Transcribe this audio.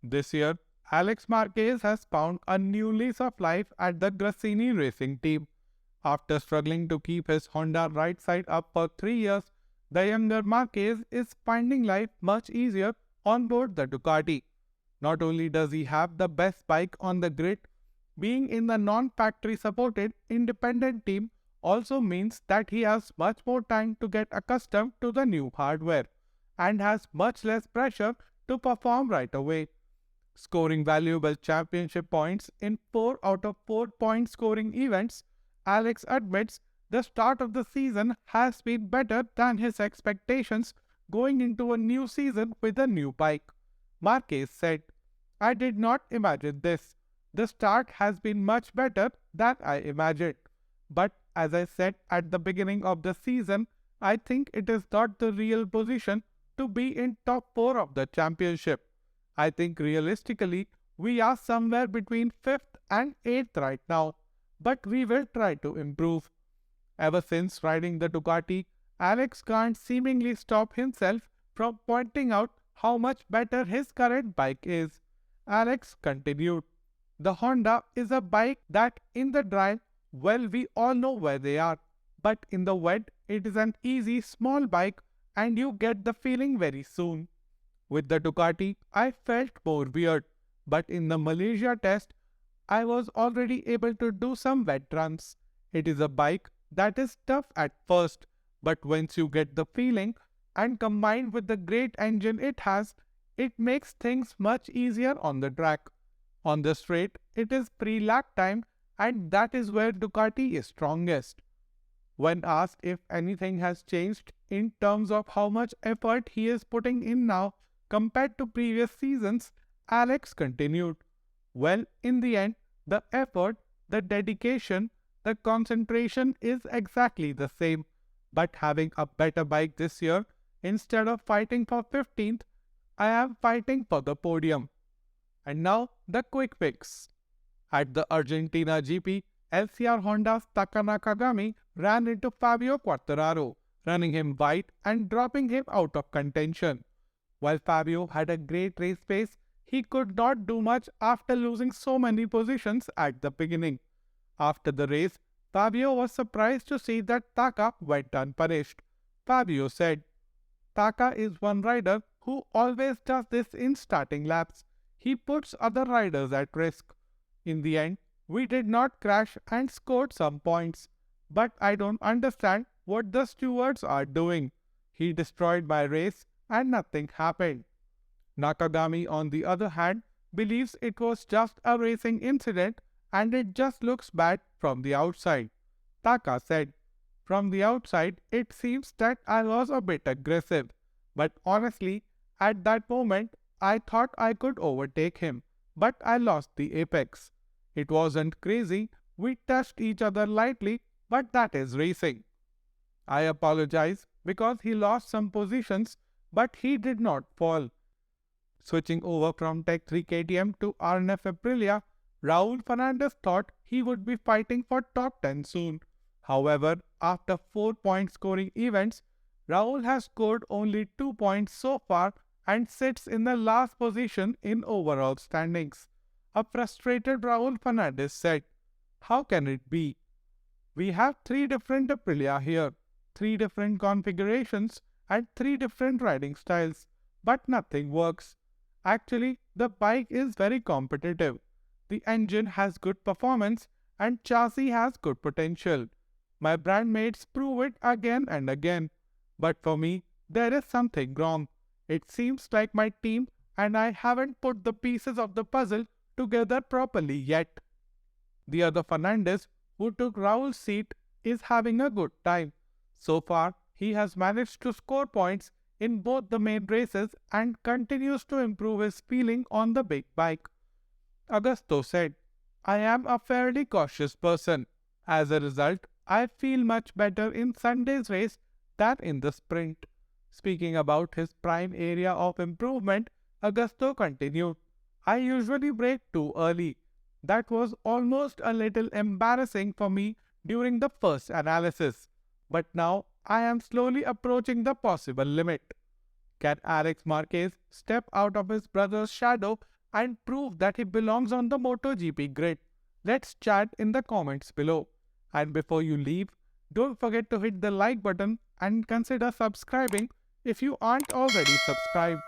This year, Alex Marquez has found a new lease of life at the Grassini racing team. After struggling to keep his Honda right side up for 3 years, the younger Marquez is finding life much easier on board the Ducati. Not only does he have the best bike on the grid, being in the non-factory supported independent team also means that he has much more time to get accustomed to the new hardware and has much less pressure to perform right away. Scoring valuable championship points in 4 out of 4 point scoring events, Alex admits the start of the season has been better than his expectations going into a new season with a new bike. Marquez said, "I did not imagine this. The start has been much better than I imagined. But as I said at the beginning of the season, I think it is not the real position to be in top 4 of the championship. I think realistically, we are somewhere between 5th and 8th right now, but we will try to improve." Ever since riding the Ducati, Alex can't seemingly stop himself from pointing out how much better his current bike is. Alex continued, "The Honda is a bike that in the dry, well, we all know where they are, but in the wet, it is an easy small bike and you get the feeling very soon. With the Ducati, I felt more weird, but in the Malaysia test, I was already able to do some wet runs. It is a bike that is tough at first, but once you get the feeling and combined with the great engine it has, it makes things much easier on the track. On the straight, it is pre-lap time and that is where Ducati is strongest." When asked if anything has changed in terms of how much effort he is putting in now compared to previous seasons, Alex continued, "Well, in the end, the effort, the dedication, the concentration is exactly the same. But having a better bike this year, instead of fighting for 15th, I am fighting for the podium." And now, the quick fix. At the Argentina GP, LCR Honda's Taka Nakagami ran into Fabio Quartararo, running him wide and dropping him out of contention. While Fabio had a great race pace, he could not do much after losing so many positions at the beginning. After the race, Fabio was surprised to see that Taka went unpunished. Fabio said, "Taka is one rider who always does this in starting laps. He puts other riders at risk. In the end, we did not crash and scored some points. But I don't understand what the stewards are doing. He destroyed my race and nothing happened." Nakagami, on the other hand, believes it was just a racing incident and it just looks bad from the outside. Taka said, "From the outside, it seems that I was a bit aggressive. But honestly, at that moment, I thought I could overtake him, but I lost the apex. It wasn't crazy, we touched each other lightly, but that is racing. I apologize because he lost some positions, but he did not fall." Switching over from Tech 3 KTM to RNF Aprilia, Raul Fernandez thought he would be fighting for top 10 soon. However, after 4-point scoring events, Raul has scored only 2 points so far and sits in the last position in overall standings. A frustrated Raul Fernandez said, "How can it be? We have 3 different Aprilia here, 3 different configurations and 3 different riding styles, but nothing works. Actually, the bike is very competitive. The engine has good performance and chassis has good potential. My brandmates prove it again and again. But for me, there is something wrong. It seems like my team and I haven't put the pieces of the puzzle together properly yet." The other Fernandez, who took Raul's seat, is having a good time. So far, he has managed to score points in both the main races and continues to improve his feeling on the big bike. Augusto said, "I am a fairly cautious person. As a result, I feel much better in Sunday's race than in the sprint." Speaking about his prime area of improvement, Augusto continued, "I usually brake too early. That was almost a little embarrassing for me during the first analysis. But now I am slowly approaching the possible limit. Can Alex Marquez step out of his brother's shadow and prove that he belongs on the MotoGP grid? Let's chat in the comments below. And before you leave, don't forget to hit the like button and consider subscribing if you aren't already subscribed.